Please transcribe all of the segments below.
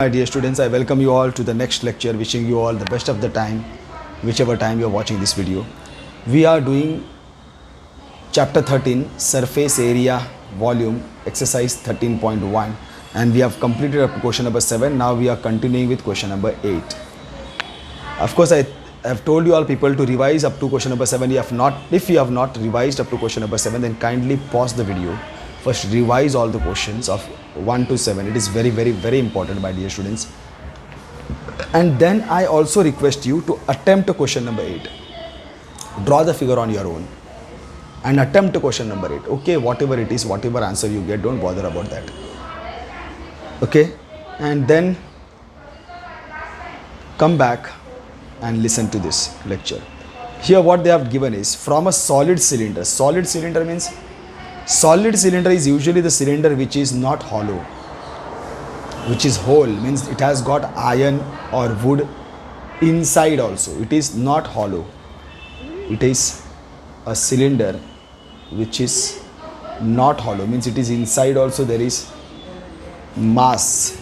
My dear students, I welcome you all to the next lecture, wishing you all the best of the time, whichever time you are watching this video. We are doing chapter 13, surface area volume, exercise 13.1, and we have completed up to question number 7. Now we are continuing with question number 8. Of course, I have told you all people to revise up to question number 7. If you have not revised up to question number 7, then kindly pause the video. First revise all the questions of 1 to 7. It is very important, my dear students. And then I also request you to attempt question number 8. Draw the figure on your own and attempt question number 8. Okay, whatever it is, whatever answer you get, don't bother about that. Okay, and then come back and listen to this lecture. Here what they have given is from a solid cylinder. Solid cylinder means solid cylinder is usually the cylinder which is not hollow, which is whole, means it has got iron or wood inside also. It is not hollow. It is a cylinder which is not hollow, means it is inside also there is mass.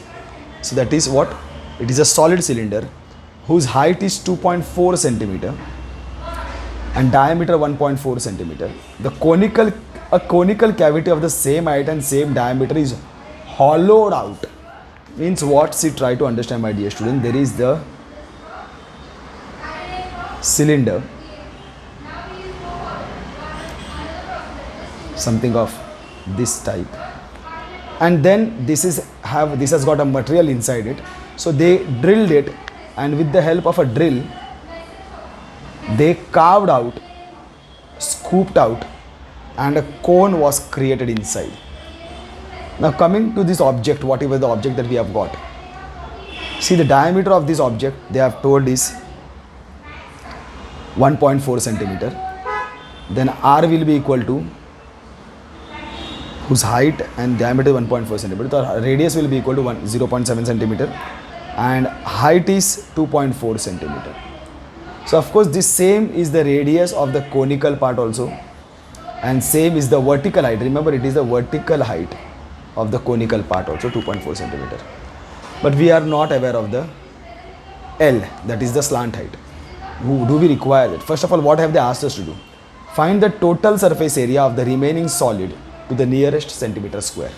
So that is what? It is a solid cylinder whose height is 2.4 centimeter and diameter 1.4 centimeter. A conical cavity of the same height and same diameter is hollowed out. Means what? See, try to understand, my dear student. There is the cylinder, something of this type, and then this has got a material inside it. So they drilled it, and with the help of a drill they carved out, scooped out, and a cone was created inside. Now coming to this object, whatever the object that we have got, see the diameter of this object they have told is 1.4 centimeter. Then R will be equal to whose height and diameter 1.4 centimeter. The radius will be equal to 0.7 centimeter and height is 2.4 centimeter. So of course this same is the radius of the conical part also, and same is the vertical height. Remember, it is the vertical height of the conical part also, 2.4 centimeter. But we are not aware of the L, that is the slant height. Do we require it? First of all, what have they asked us to do? Find the total surface area of the remaining solid to the nearest centimeter square.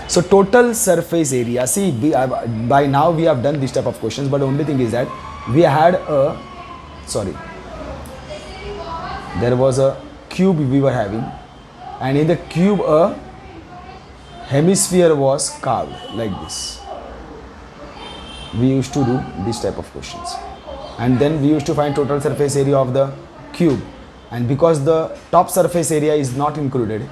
So total surface area, see, by now we have done this type of questions, but the only thing is that we had there was a cube we were having, and in the cube a hemisphere was carved like this. We used to do this type of questions, and then we used to find total surface area of the cube, and because the top surface area is not included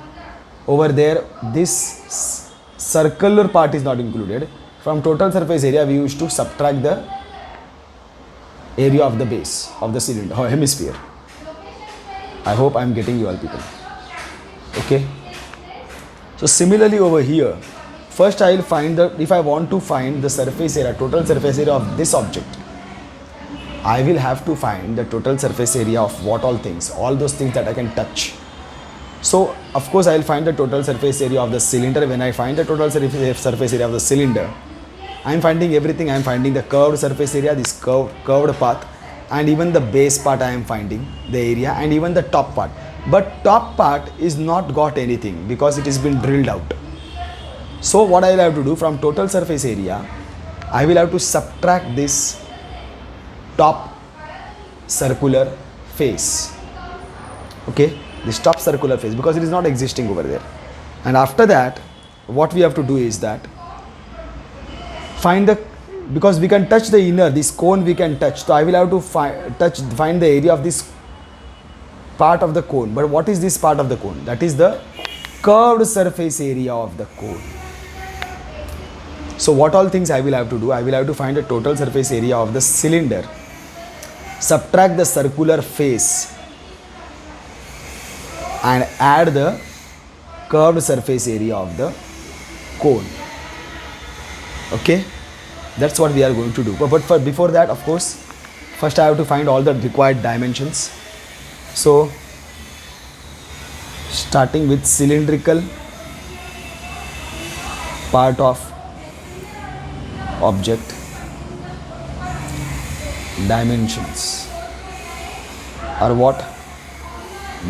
over there, this circular part is not included. From total surface area we used to subtract the area of the base of the cylinder or hemisphere. I hope I am getting you all people. Okay. So similarly over here, first I will find if I want to find the surface area, total surface area of this object, I will have to find the total surface area of what all things, all those things that I can touch. So of course I will find the total surface area of the cylinder. When I find the total surface area of the cylinder, I am finding everything. I am finding the curved surface area, this curved path, and even the base part I am finding the area, and even the top part. But top part is not got anything because it has been drilled out. So what I will have to do, from total surface area I will have to subtract this top circular face. Okay, this top circular face, because it is not existing over there. And after that what we have to do is that because we can touch the inner, this cone we can touch, so I will have to find the area of this part of the cone. But what is this part of the cone? That is the curved surface area of the cone. So what all things I will have to do? I will have to find the total surface area of the cylinder, subtract the circular face, and add the curved surface area of the cone. Okay, that's what we are going to do. But before that, of course, first I have to find all the required dimensions. So starting with cylindrical part of object dimensions are what?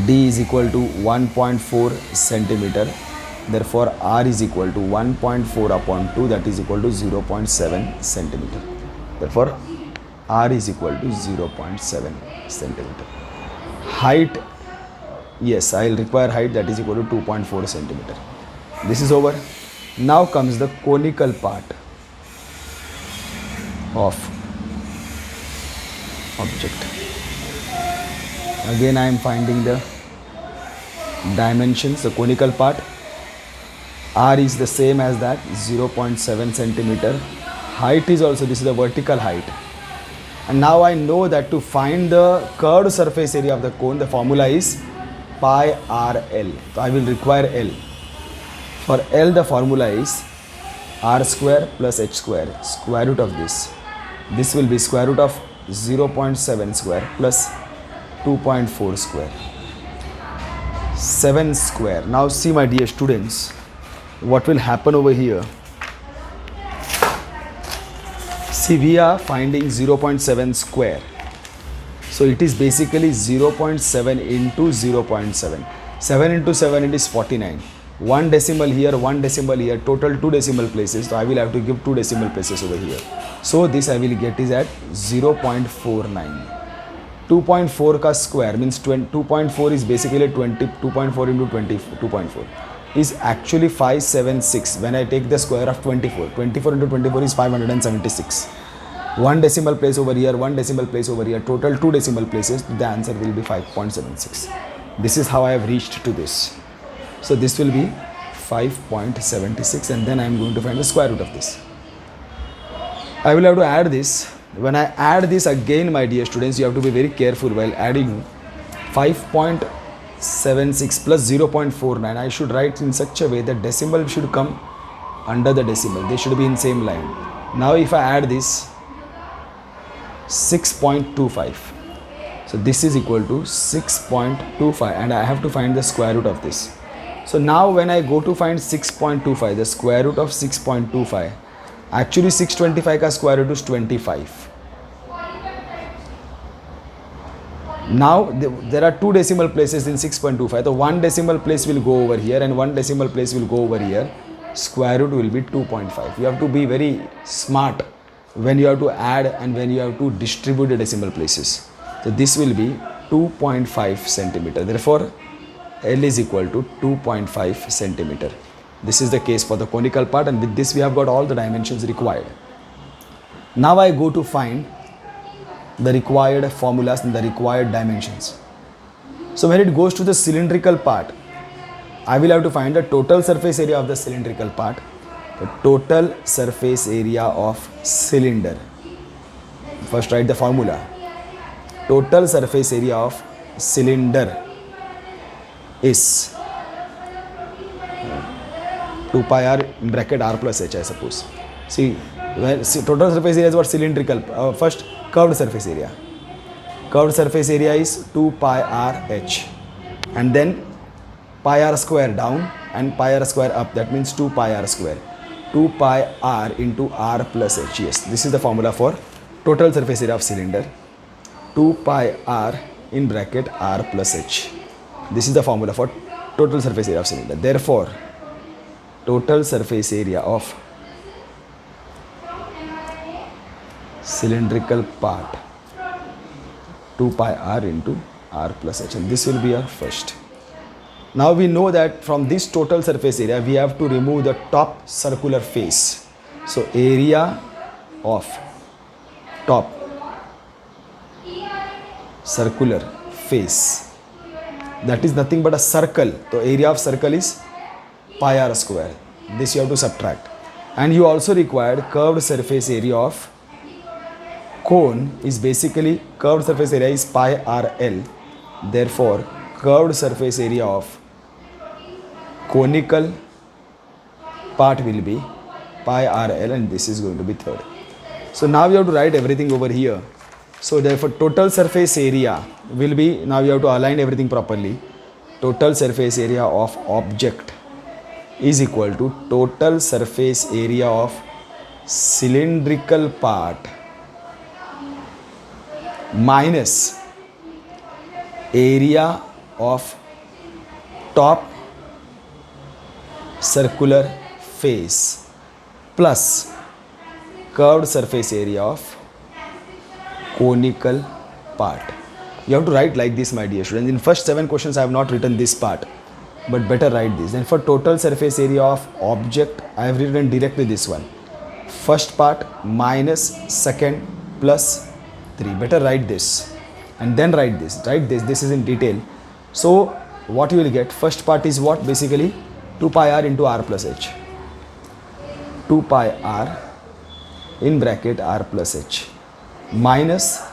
D is equal to 1.4 centimeter. Therefore, R is equal to 1.4 upon 2, that is equal to 0.7 centimeter. Therefore, R is equal to 0.7 centimeter. Height, yes, I will require height that is equal to 2.4 centimeter. This is over. Now comes the conical part of object. Again I am finding the dimensions, the conical part. R is the same as that, 0.7 centimeter. Height is also, this is the vertical height. And now I know that to find the curved surface area of the cone, the formula is pi r L. So I will require L. For L, the formula is r square plus h square, square root of this. This will be square root of 0.7 square plus 2.4 square, 7 square. Now see, my dear students, what will happen over here. See, we are finding 0.7 square. So it is basically 0.7 into 0.7. 7 into 7, it is 49. One decimal here, one decimal here, total 2 decimal places. So I will have to give 2 decimal places over here. So this I will get is at 0.49. 2.4 ka square means 2.4 is basically 20. 2.4 into 20, 2.4 is actually 576. When I take the square of 24, 24 into 24 is 576. One decimal place over here, one decimal place over here, total 2 decimal places. The answer will be 5.76. This is how I have reached to this. So this will be 5.76, and then I am going to find the square root of this. I will have to add this. When I add this again, my dear students, you have to be very careful while adding 5.76 plus 0.49. I should write in such a way that decimal should come under the decimal. They should be in same line. Now if I add this, 6.25. So this is equal to 6.25, and I have to find the square root of this. So now when I go to find 6.25, the square root of 6.25, actually 625 ka square root is 25. Now there are 2 decimal places in 6.25. So one decimal place will go over here and one decimal place will go over here. Square root will be 2.5. You have to be very smart when you have to add and when you have to distribute the decimal places. So this will be 2.5 centimeter. Therefore, L is equal to 2.5 centimeter. This is the case for the conical part, and with this we have got all the dimensions required. Now I go to find the required formulas and the required dimensions. So when it goes to the cylindrical part, I will have to find the total surface area of the cylindrical part, the total surface area of cylinder. First write the formula. Total surface area of cylinder is 2 pi r in bracket r plus h, I suppose. See total surface area is what? Cylindrical. First, curved surface area. Curved surface area is 2 pi r h, and then pi r square down and pi r square up. That means 2 pi r square. 2 pi r into r plus h. Yes, this is the formula for total surface area of cylinder. 2 pi r in bracket r plus h. This is the formula for total surface area of cylinder. Therefore, total surface area of cylindrical part 2 pi r into r plus h, and this will be our first. Now we know that from this total surface area we have to remove the top circular face. So area of top circular face, that is nothing but a circle. So area of circle is pi r square. This you have to subtract. And you also required curved surface area of cone is basically curved surface area is pi r L. Therefore, curved surface area of conical part will be pi r L, and this is going to be third. So now you have to write everything over here. So therefore, total surface area will be, now you have to align everything properly. Total surface area of object is equal to total surface area of cylindrical part minus area of top circular face plus curved surface area of conical part. You have to write like this, my dear students. In first 7 questions I have not written this part, but better write this. And for total surface area of object I have written directly this one. First part minus second plus 3. Better write this and then write this. This is in detail. So what you will get, first part is what? Basically 2 pi r into r plus h. 2 pi r in bracket r plus h minus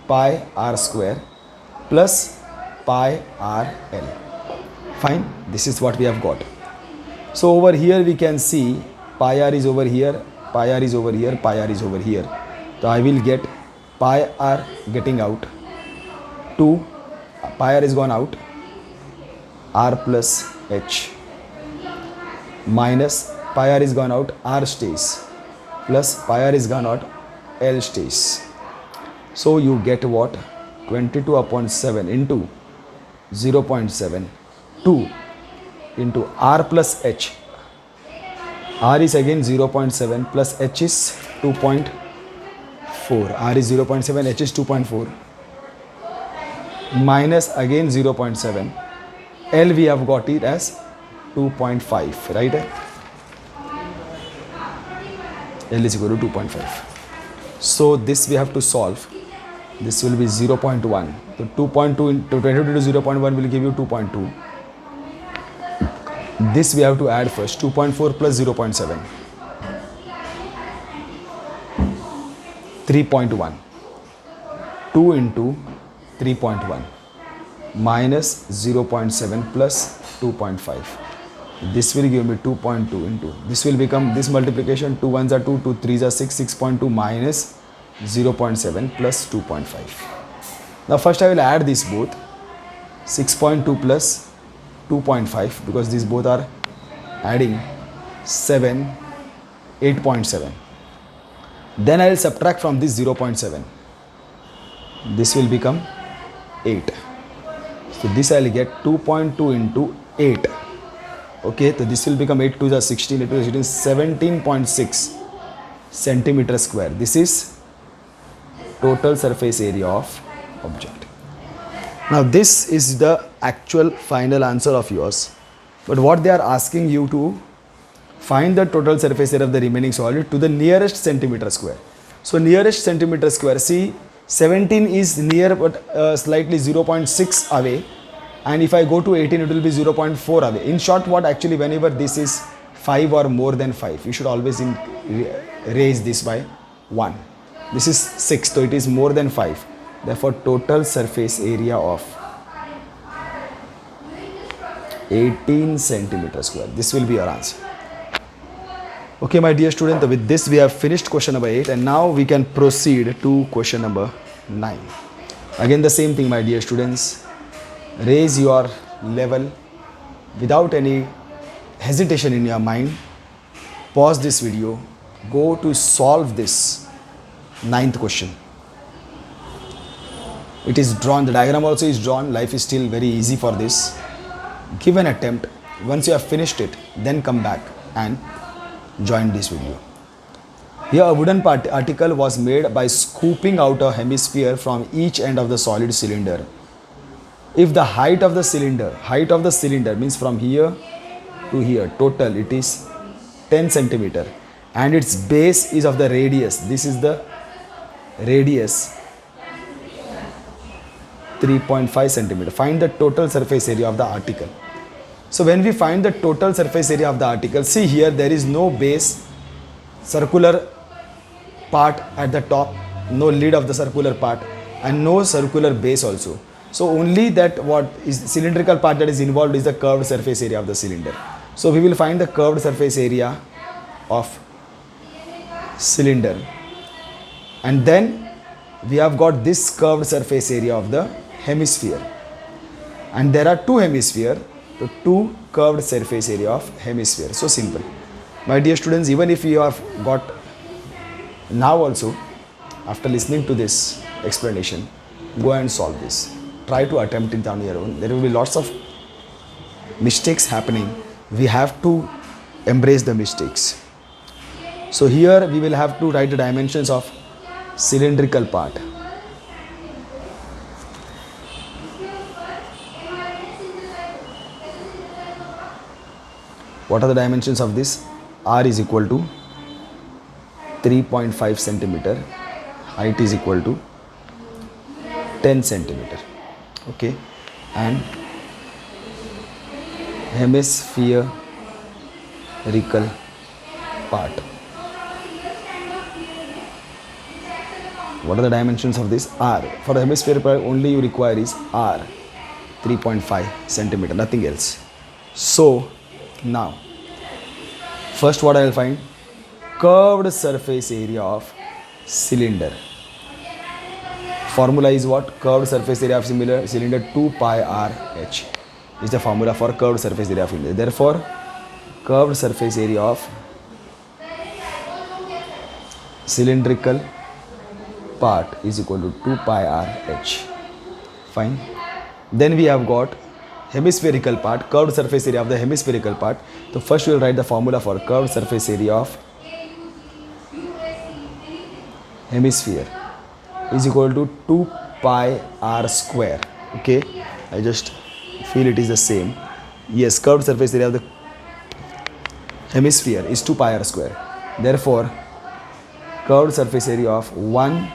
pi r square plus pi r l. Fine, this is what we have got. So over here we can see pi r is over here, pi r is over here, pi r is over here. So I will get pi r getting out, 2 pi r is gone out, r plus h minus pi r is gone out, r stays, plus pi r is gone out, l stays. So you get what? 22 upon 7 into 0.7, 2 into r plus h. R is again 0.7 plus h is 2.4. R is 0.7, h is 2.4 minus again 0.7. L we have got it as 2.5, right? L is equal to 2.5. So this we have to solve. This will be 0.1. So 2.2 into 22 to 0.1 will give you 2.2. This we have to add first. 2.4 plus 0.7. 3.1. 2 into 3.1 minus 0.7 plus 2.5. This will give me 2.2 into, this will become, this multiplication, 2 1s are 2, 2 3s are 6, 6.2 minus 0.7 plus 2.5. Now first I will add these both, 6.2 plus 2.5, because these both are adding 7, 8.7. Then I will subtract from this 0.7. This will become 8. So this I will get 2.2 into 8. Okay, so this will become 8 2s are 16, 8 2s are 16, 17.6 centimeter square. This is total surface area of object. Now this is the actual final answer of yours, but what they are asking you to find the total surface area of the remaining solid to the nearest centimeter square. So nearest centimeter square, see 17 is near but slightly 0.6 away, and if I go to 18 it will be 0.4 away. In short, what actually, whenever this is 5 or more than 5, you should always raise this by 1. This is 6, so it is more than 5. Therefore total surface area of 18 centimeter square. This will be your answer. Okay, my dear student, with this we have finished question number 8, and now we can proceed to question number 9. Again the same thing, my dear students. Raise your level without any hesitation in your mind. Pause this video, go to solve this 9th question. It is drawn, the diagram also is drawn. Life is still very easy for this. Give an attempt. Once you have finished it, then come back and join this video. Here a wooden article was made by scooping out a hemisphere from each end of the solid cylinder. If the height of the cylinder means from here to here, total it is 10 centimeter, and its base is of the radius, this is the radius 3.5 centimeter. Find the total surface area of the article. So when we find the total surface area of the article, see here there is no base, circular part at the top, no lid of the circular part, and no circular base also. So only that what is cylindrical part that is involved is the curved surface area of the cylinder. So we will find the curved surface area of cylinder, and then we have got this curved surface area of the hemisphere, and there are two hemisphere, so two curved surface area of hemisphere. So simple, my dear students. Even if you have got Now also, after listening to this explanation, go and solve this. Try to attempt it on your own. There will be lots of mistakes happening. We have to embrace the mistakes. So here we will have to write the dimensions of cylindrical part. What are the dimensions of this? R is equal to 3.5 centimeter, height is equal to 10 centimeter. Okay, and hemispherical part. What are the dimensions of this? R. For the hemisphere part, only you require is R, 3.5 centimeter, nothing else. So now, first what I will find? Curved surface area of cylinder. Formula is what? Curved surface area of cylinder 2 pi r h is the formula for curved surface area of cylinder. Therefore, curved surface area of cylindrical part is equal to 2 pi r h. Fine. Then we have got hemispherical part, curved surface area of the hemispherical part. So first we will write the formula for curved surface area of hemisphere is equal to 2 pi r square. Okay, I just feel it is the same. Yes, curved surface area of the hemisphere is 2 pi r square. Therefore, curved surface area of one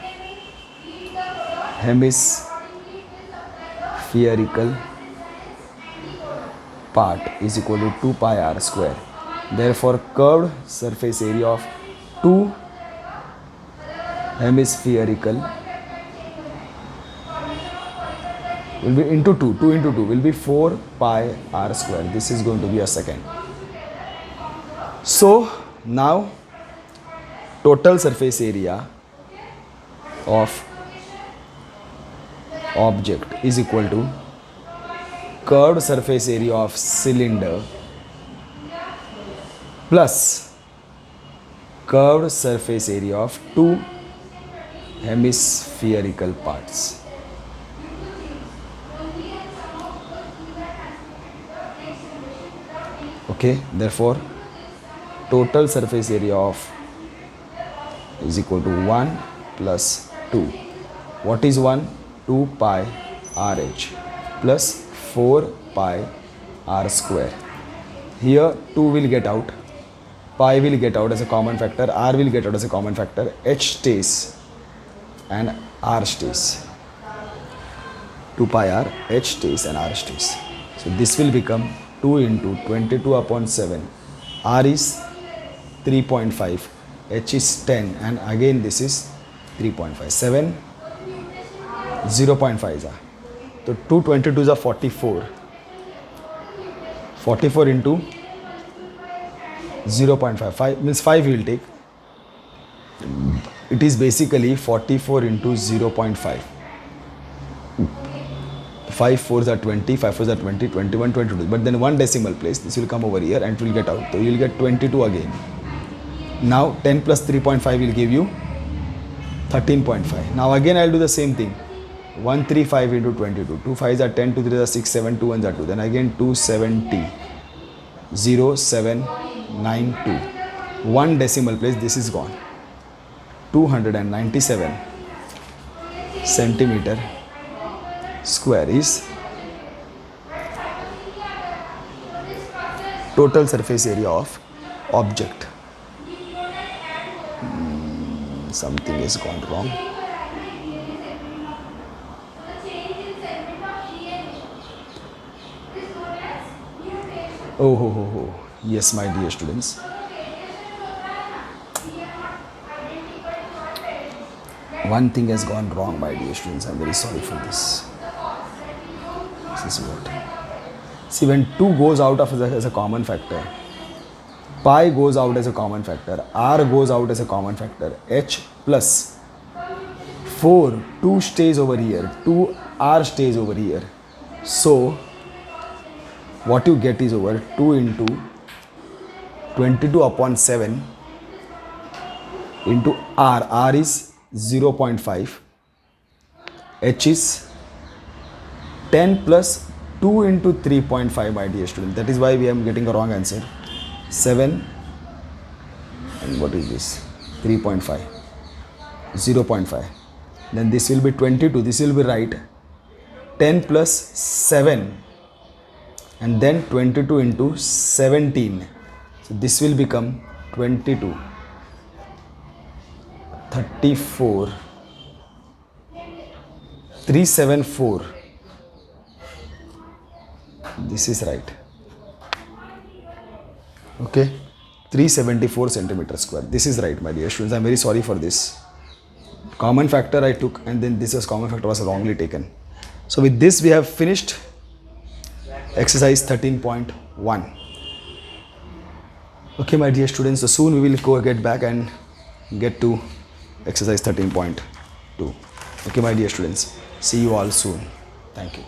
hemispherical part is equal to 2 pi r square. Therefore, curved surface area of two hemispherical will be into 2 into 2 will be 4 pi r square. This is going to be a second. So now total surface area of object is equal to curved surface area of cylinder plus curved surface area of two hemispherical parts. Okay, therefore total surface area of is equal to 1 plus 2. What is 1? 2 pi RH plus 4 pi r square. Here 2 will get out, pi will get out as a common factor, r will get out as a common factor, h stays and r stays. 2 pi r, h stays and r stays. So this will become 2 into 22 upon 7. R is 3.5, h is 10 and again this is 3.5. 7, 0.5 is. So 2 22s are 44. 44 into 0.5. 5 means 5 we will take. It is basically 44 into 0.5. 5 4s are 20, 5 4s are 20, 21, 22. But then one decimal place, this will come over here and it will get out. So you will get 22 again. Now 10 plus 3.5 will give you 13.5. Now again I will do the same thing. 135 into 22. 2 5s are 10, 2 3s are 6, 7, 2 1s are 2. Then again 270. 0792. One decimal place, this is gone. 297 centimeter square is total surface area of object. Something has gone wrong. Oh. Yes, my dear students. One thing has gone wrong, my dear students. I'm very sorry for this. This is what. See, when 2 goes out of as a common factor, pi goes out as a common factor, r goes out as a common factor, h plus 4, 2 stays over here, 2r stays over here. So, what you get is over 2 into 22 upon 7 into r is 0.5, h is 10 plus 2 into 3.5, my dear student. That is why we are getting a wrong answer. 7 and what is this? 3.5, 0.5. Then this will be 22, this will be right. 10 plus 7 and then 22 into 17. So this will become 22, 34, 374. This is right. Okay, 374 centimeter square. This is right, my dear students. I am very sorry for this. Common factor I took, and then this was common factor was wrongly taken. So with this we have finished exercise 13.1. Okay, my dear students, so soon we will get back and get to exercise 13.2. Okay, my dear students, see you all soon. Thank you.